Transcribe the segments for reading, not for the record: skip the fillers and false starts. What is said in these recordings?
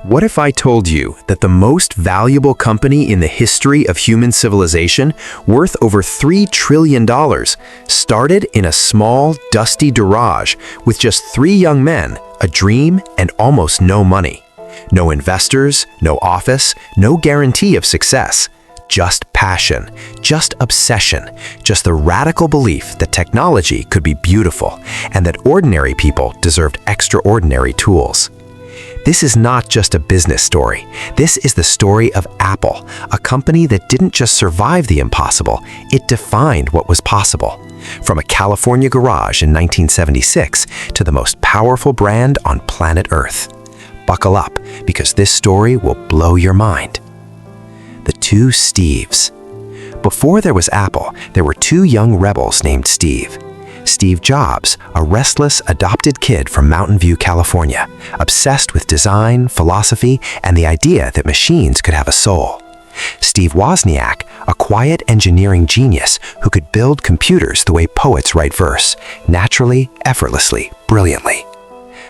What if I told you that the most valuable company in the history of human civilization, worth over $3 trillion, started in a small, dusty garage with just 3 young men, a dream, and almost no money? No investors, no office, no guarantee of success. Just passion, just obsession, just the radical belief that technology could be beautiful and that ordinary people deserved extraordinary tools. This is not just a business story. This is the story of Apple, a company that didn't just survive the impossible, it defined what was possible. From a California garage in 1976 to the most powerful brand on planet Earth. Buckle up, because this story will blow your mind. The 2 Steves. Before there was Apple, there were 2 young rebels named Steve. Steve Jobs, a restless, adopted kid from Mountain View, California, obsessed with design, philosophy, and the idea that machines could have a soul. Steve Wozniak, a quiet engineering genius who could build computers the way poets write verse, naturally, effortlessly, brilliantly.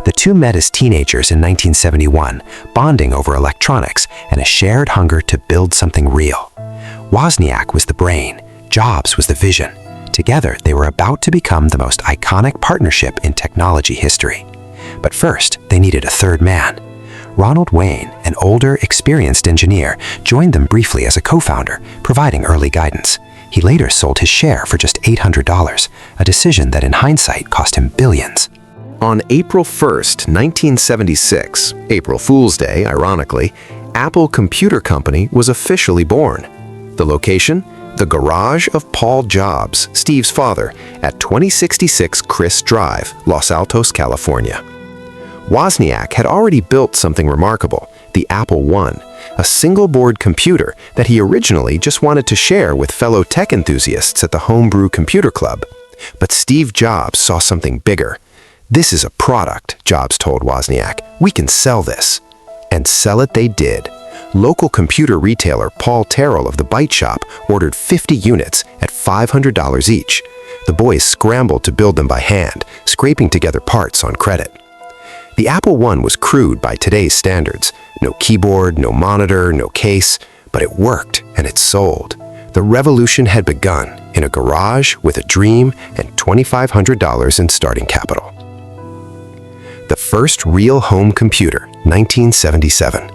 The 2 met as teenagers in 1971, bonding over electronics and a shared hunger to build something real. Wozniak was the brain, Jobs was the vision. Together, they were about to become the most iconic partnership in technology history. But first, they needed a third man. Ronald Wayne, an older, experienced engineer, joined them briefly as a co-founder, providing early guidance. He later sold his share for just $800, a decision that in hindsight cost him billions. On April 1st, 1976, April Fool's Day, ironically, Apple Computer Company was officially born. The location? The garage of Paul Jobs, Steve's father, at 2066 Chris Drive, Los Altos, California. Wozniak had already built something remarkable, the Apple I, a single-board computer that he originally just wanted to share with fellow tech enthusiasts at the Homebrew Computer Club. But Steve Jobs saw something bigger. "This is a product," Jobs told Wozniak. "We can sell this." And sell it they did. Local computer retailer Paul Terrell of the Byte Shop ordered 50 units at $500 each. The boys scrambled to build them by hand, scraping together parts on credit. The Apple I was crude by today's standards. No keyboard, no monitor, no case, but it worked and it sold. The revolution had begun in a garage with a dream and $2,500 in starting capital. The first real home computer, 1977.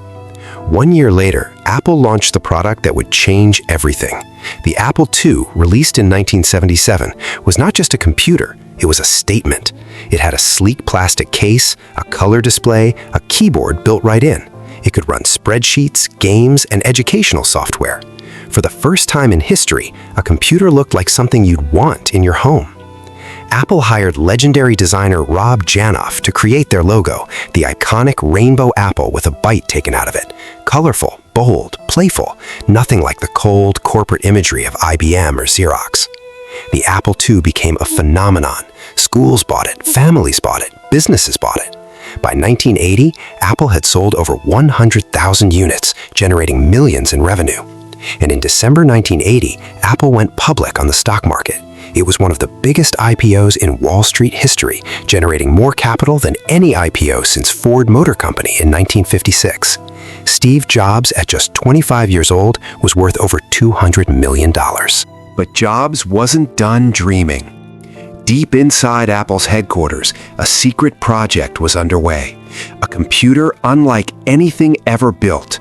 1 year later, Apple launched the product that would change everything. The Apple II, released in 1977, was not just a computer, it was a statement. It had a sleek plastic case, a color display, a keyboard built right in. It could run spreadsheets, games, and educational software. For the first time in history, a computer looked like something you'd want in your home. Apple hired legendary designer Rob Janoff to create their logo, the iconic rainbow apple with a bite taken out of it. Colorful, bold, playful, nothing like the cold, corporate imagery of IBM or Xerox. The Apple II became a phenomenon. Schools bought it, families bought it, businesses bought it. By 1980, Apple had sold over 100,000 units, generating millions in revenue. And in December 1980, Apple went public on the stock market. It was one of the biggest IPOs in Wall Street history, generating more capital than any IPO since Ford Motor Company in 1956. Steve Jobs, at just 25 years old, was worth over $200 million. But Jobs wasn't done dreaming. Deep inside Apple's headquarters, a secret project was underway. A computer unlike anything ever built.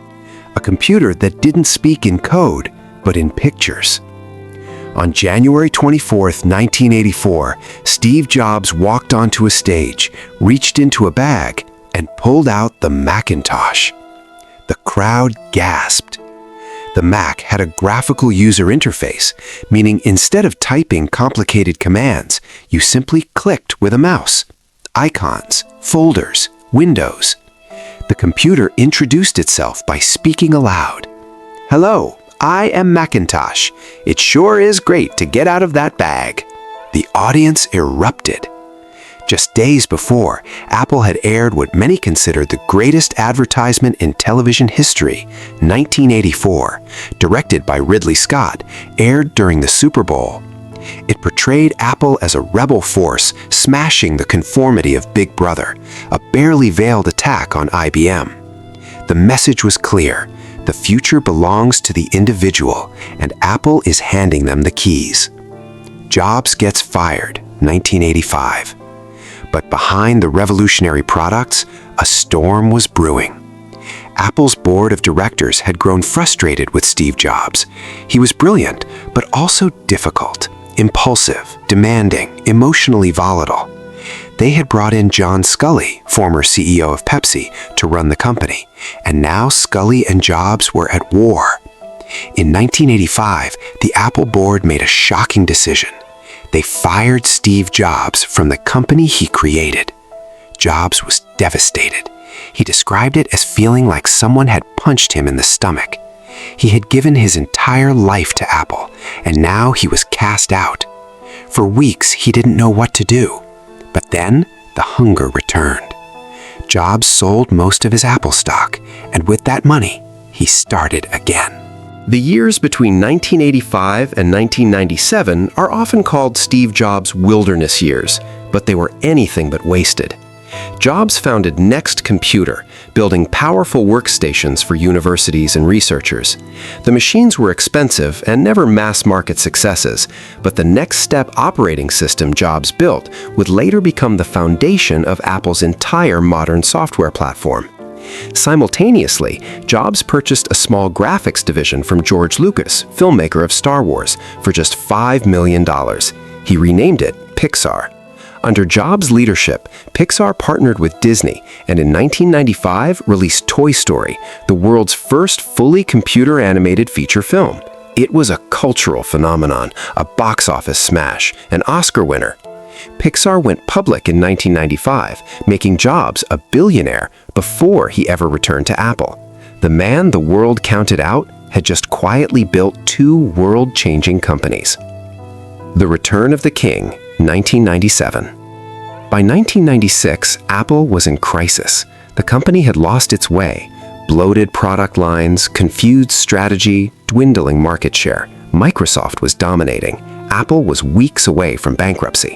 A computer that didn't speak in code, but in pictures. On January 24, 1984, Steve Jobs walked onto a stage, reached into a bag, and pulled out the Macintosh. The crowd gasped. The Mac had a graphical user interface, meaning instead of typing complicated commands, you simply clicked with a mouse. Icons, folders, windows. The computer introduced itself by speaking aloud. "Hello, I am Macintosh. It sure is great to get out of that bag." The audience erupted. Just days before, Apple had aired what many considered the greatest advertisement in television history, 1984, directed by Ridley Scott, aired during the Super Bowl. It portrayed Apple as a rebel force smashing the conformity of Big Brother, a barely veiled attack on IBM. The message was clear. The future belongs to the individual, and Apple is handing them the keys. Jobs gets fired, 1985. But behind the revolutionary products, a storm was brewing. Apple's board of directors had grown frustrated with Steve Jobs. He was brilliant, but also difficult, impulsive, demanding, emotionally volatile. They had brought in John Sculley, former CEO of Pepsi, to run the company, and now Sculley and Jobs were at war. In 1985, the Apple board made a shocking decision. They fired Steve Jobs from the company he created. Jobs was devastated. He described it as feeling like someone had punched him in the stomach. He had given his entire life to Apple, and now he was cast out. For weeks, he didn't know what to do. But then, the hunger returned. Jobs sold most of his Apple stock, and with that money, he started again. The years between 1985 and 1997 are often called Steve Jobs' wilderness years, but they were anything but wasted. Jobs founded Next Computer, building powerful workstations for universities and researchers. The machines were expensive and never mass-market successes, but the Next Step operating system Jobs built would later become the foundation of Apple's entire modern software platform. Simultaneously, Jobs purchased a small graphics division from George Lucas, filmmaker of Star Wars, for just $5 million. He renamed it Pixar. Under Jobs' leadership, Pixar partnered with Disney and in 1995 released Toy Story, the world's first fully computer-animated feature film. It was a cultural phenomenon, a box office smash, an Oscar winner. Pixar went public in 1995, making Jobs a billionaire before he ever returned to Apple. The man the world counted out had just quietly built two world-changing companies. The Return of the King, 1997. By 1996, Apple was in crisis. The company had lost its way. Bloated product lines, confused strategy, dwindling market share. Microsoft was dominating. Apple was weeks away from bankruptcy.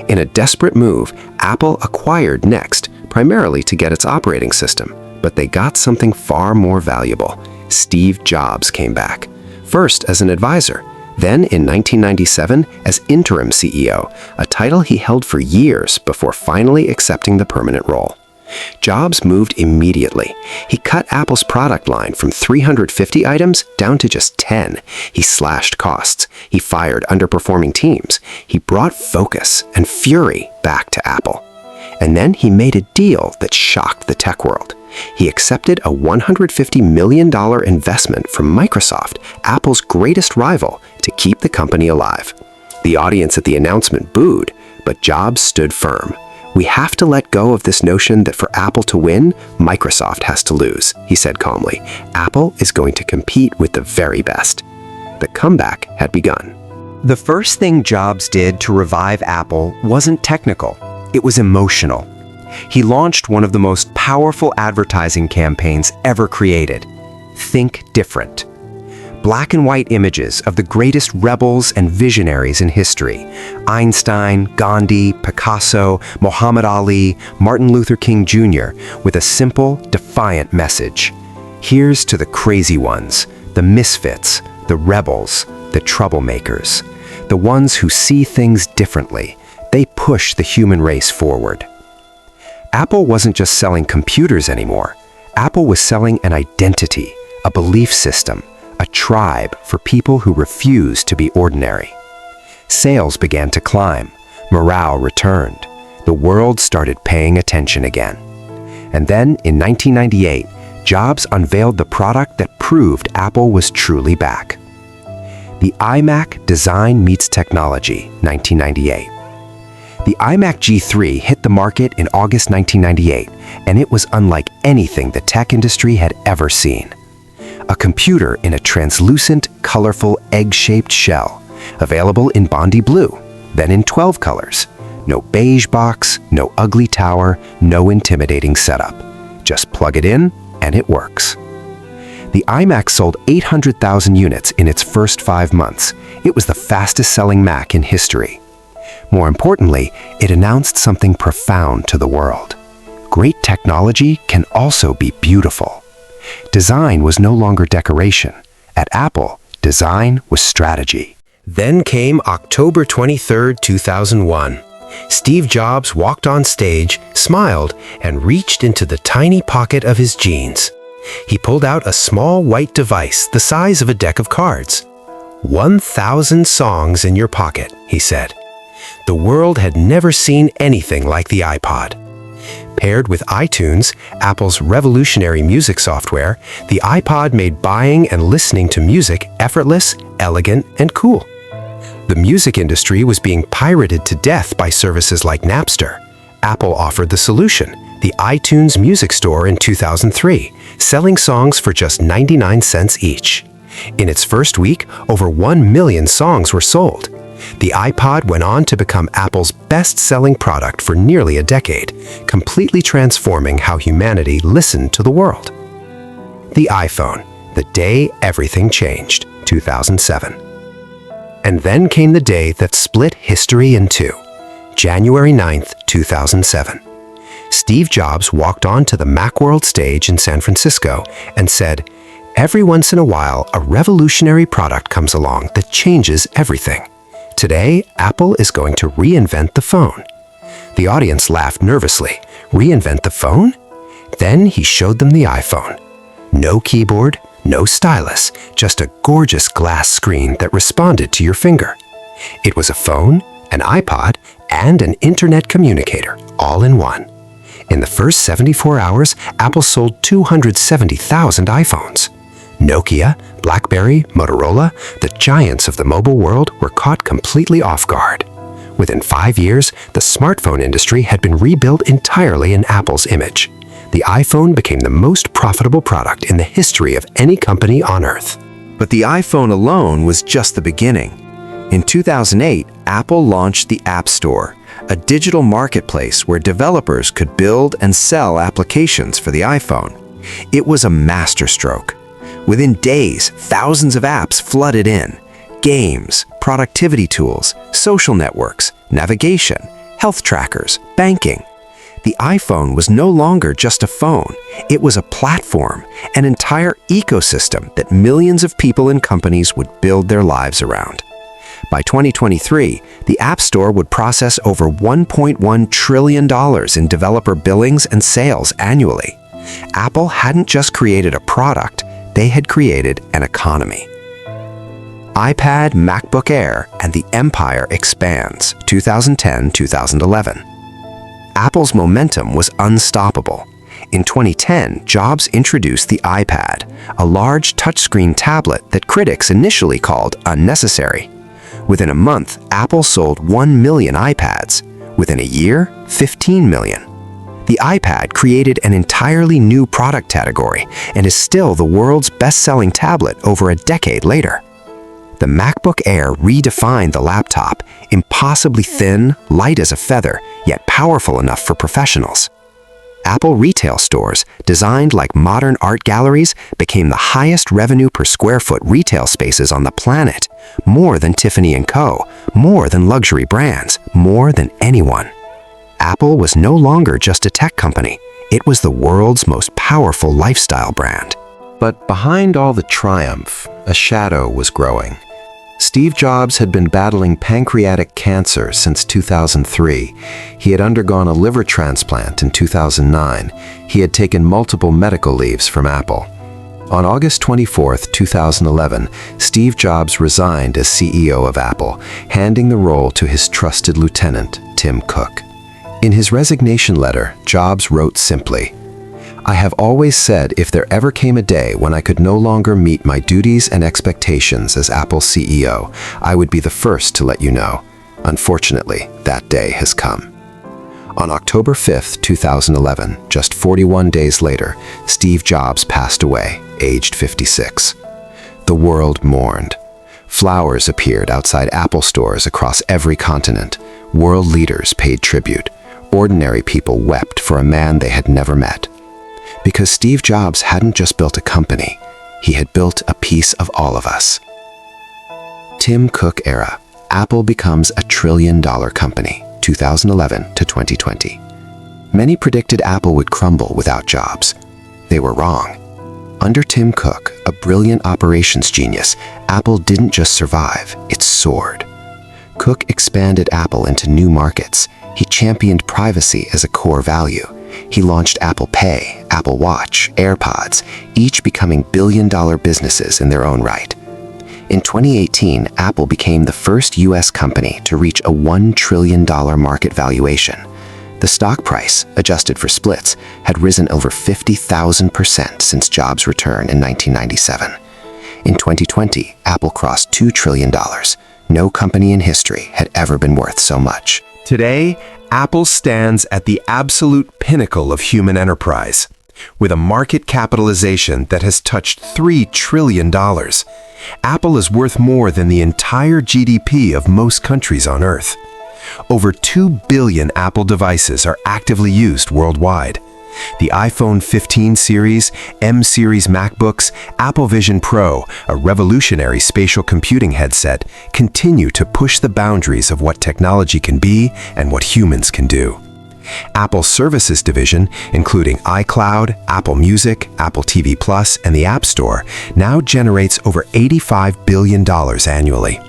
In a desperate move, Apple acquired Next, primarily to get its operating system. But they got something far more valuable. Steve Jobs came back. First as an advisor, then in 1997 as interim CEO, a title he held for years before finally accepting the permanent role. Jobs moved immediately. He cut Apple's product line from 350 items down to just 10. He slashed costs. He fired underperforming teams. He brought focus and fury back to Apple. And then he made a deal that shocked the tech world. He accepted a $150 million investment from Microsoft, Apple's greatest rival, to keep the company alive. The audience at the announcement booed, but Jobs stood firm. "We have to let go of this notion that for Apple to win, Microsoft has to lose," he said calmly. "Apple is going to compete with the very best." The comeback had begun. The first thing Jobs did to revive Apple wasn't technical. It was emotional. He launched one of the most powerful advertising campaigns ever created. Think different. Black and white images of the greatest rebels and visionaries in history. Einstein, Gandhi, Picasso, Muhammad Ali, Martin Luther King Jr., with a simple, defiant message. Here's to the crazy ones, the misfits, the rebels, the troublemakers, the ones who see things differently. They push the human race forward. Apple wasn't just selling computers anymore. Apple was selling an identity, a belief system, a tribe for people who refused to be ordinary. Sales began to climb. Morale returned. The world started paying attention again. And then, in 1998, Jobs unveiled the product that proved Apple was truly back. The iMac Design Meets Technology, 1998. The iMac G3 hit the market in August 1998, and it was unlike anything the tech industry had ever seen. A computer in a translucent, colorful, egg-shaped shell, available in Bondi blue, then in 12 colors. No beige box, no ugly tower, no intimidating setup. Just plug it in, and it works. The iMac sold 800,000 units in its first 5 months. It was the fastest-selling Mac in history. More importantly, it announced something profound to the world. Great technology can also be beautiful. design was no longer decoration. At Apple, design was strategy. Then came October 23, 2001. Steve Jobs walked on stage, smiled, and reached into the tiny pocket of his jeans. He pulled out a small white device the size of a deck of cards. 1,000 songs in your pocket, he said. The world had never seen anything like the iPod. Paired with iTunes, Apple's revolutionary music software, the iPod made buying and listening to music effortless, elegant, and cool. The music industry was being pirated to death by services like Napster. Apple offered the solution, the iTunes Music Store in 2003, selling songs for just 99 cents each. In its first week, over 1 million songs were sold. The iPod went on to become Apple's best-selling product for nearly a decade, completely transforming how humanity listened to the world. The iPhone, the day everything changed, 2007. And then came the day that split history in two, January 9th, 2007. Steve Jobs walked onto the Macworld stage in San Francisco and said, "Every once in a while, a revolutionary product comes along that changes everything. Today, Apple is going to reinvent the phone." The audience laughed nervously. Reinvent the phone? Then he showed them the iPhone. No keyboard, no stylus, just a gorgeous glass screen that responded to your finger. It was a phone, an iPod, and an internet communicator, all in one. In the first 74 hours, Apple sold 270,000 iPhones. Nokia, BlackBerry, Motorola, the giants of the mobile world were caught completely off guard. Within 5 years, the smartphone industry had been rebuilt entirely in Apple's image. The iPhone became the most profitable product in the history of any company on Earth. But the iPhone alone was just the beginning. In 2008, Apple launched the App Store, a digital marketplace where developers could build and sell applications for the iPhone. It was a masterstroke. Within days, thousands of apps flooded in. Games, productivity tools, social networks, navigation, health trackers, banking. The iPhone was no longer just a phone. It was a platform, an entire ecosystem that millions of people and companies would build their lives around. By 2023, the App Store would process over $1.1 trillion in developer billings and sales annually. Apple hadn't just created a product, they had created an economy. iPad, MacBook Air, and the empire expands, 2010-2011. Apple's momentum was unstoppable. In 2010, Jobs introduced the iPad, a large touchscreen tablet that critics initially called unnecessary. Within a month, Apple sold 1 million iPads. Within a year, 15 million. The iPad created an entirely new product category and is still the world's best-selling tablet over a decade later. The MacBook Air redefined the laptop, impossibly thin, light as a feather, yet powerful enough for professionals. Apple retail stores, designed like modern art galleries, became the highest revenue per square foot retail spaces on the planet, more than Tiffany & Co., more than luxury brands, more than anyone. Apple was no longer just a tech company, it was the world's most powerful lifestyle brand. But behind all the triumph, a shadow was growing. Steve Jobs had been battling pancreatic cancer since 2003. He had undergone a liver transplant in 2009. He had taken multiple medical leaves from Apple. On August 24, 2011, Steve Jobs resigned as CEO of Apple, handing the role to his trusted lieutenant, Tim Cook. In his resignation letter, Jobs wrote simply, "I have always said if there ever came a day when I could no longer meet my duties and expectations as Apple's CEO, I would be the first to let you know. Unfortunately, that day has come." On October 5, 2011, just 41 days later, Steve Jobs passed away, aged 56. The world mourned. Flowers appeared outside Apple stores across every continent. World leaders paid tribute. Ordinary people wept for a man they had never met. Because Steve Jobs hadn't just built a company, he had built a piece of all of us. Tim Cook era. Apple becomes a $1 trillion company, 2011 to 2020. Many predicted Apple would crumble without Jobs. They were wrong. Under Tim Cook, a brilliant operations genius, Apple didn't just survive, it soared. Cook expanded Apple into new markets. He championed privacy as a core value. He launched Apple Pay, Apple Watch, AirPods, each becoming billion-dollar businesses in their own right. In 2018, Apple became the first US company to reach a $1 trillion market valuation. The stock price, adjusted for splits, had risen over 50,000% since Jobs' return in 1997. In 2020, Apple crossed $2 trillion. No company in history had ever been worth so much. Today, Apple stands at the absolute pinnacle of human enterprise. With a market capitalization that has touched $3 trillion, Apple is worth more than the entire GDP of most countries on Earth. Over 2 billion Apple devices are actively used worldwide. The iPhone 15 series, M series MacBooks, Apple Vision Pro, a revolutionary spatial computing headset, continue to push the boundaries of what technology can be and what humans can do. Apple's services division, including iCloud, Apple Music, Apple TV Plus, and the App Store, now generates over $85 billion annually.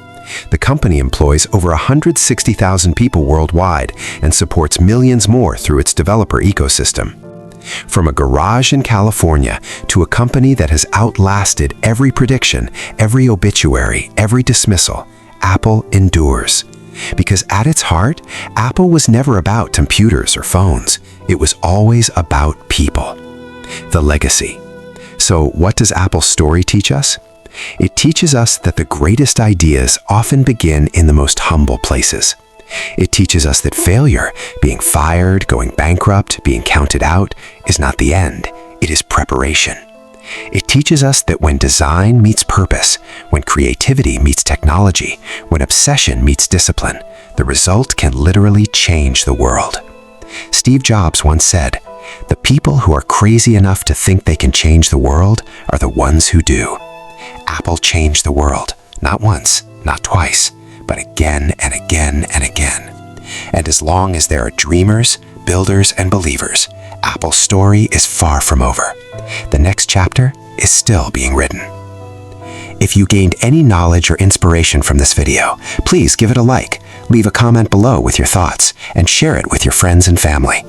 The company employs over 160,000 people worldwide and supports millions more through its developer ecosystem. From a garage in California to a company that has outlasted every prediction, every obituary, every dismissal, Apple endures. Because at its heart, Apple was never about computers or phones. It was always about people. The legacy. So what does Apple's story teach us? It teaches us that the greatest ideas often begin in the most humble places. It teaches us that failure, being fired, going bankrupt, being counted out, is not the end. It is preparation. It teaches us that when design meets purpose, when creativity meets technology, when obsession meets discipline, the result can literally change the world. Steve Jobs once said, "The people who are crazy enough to think they can change the world are the ones who do." Apple changed the world, not once, not twice, but again and again and again. And as long as there are dreamers, builders, and believers, Apple's story is far from over. The next chapter is still being written. If you gained any knowledge or inspiration from this video, please give it a like, leave a comment below with your thoughts, and share it with your friends and family.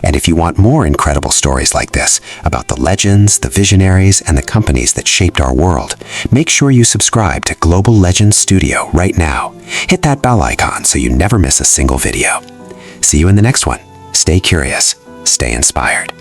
And if you want more incredible stories like this about the legends, the visionaries, and the companies that shaped our world, make sure you subscribe to Global Legends Studio right now. Hit that bell icon so you never miss a single video. See you in the next one. Stay curious, stay inspired.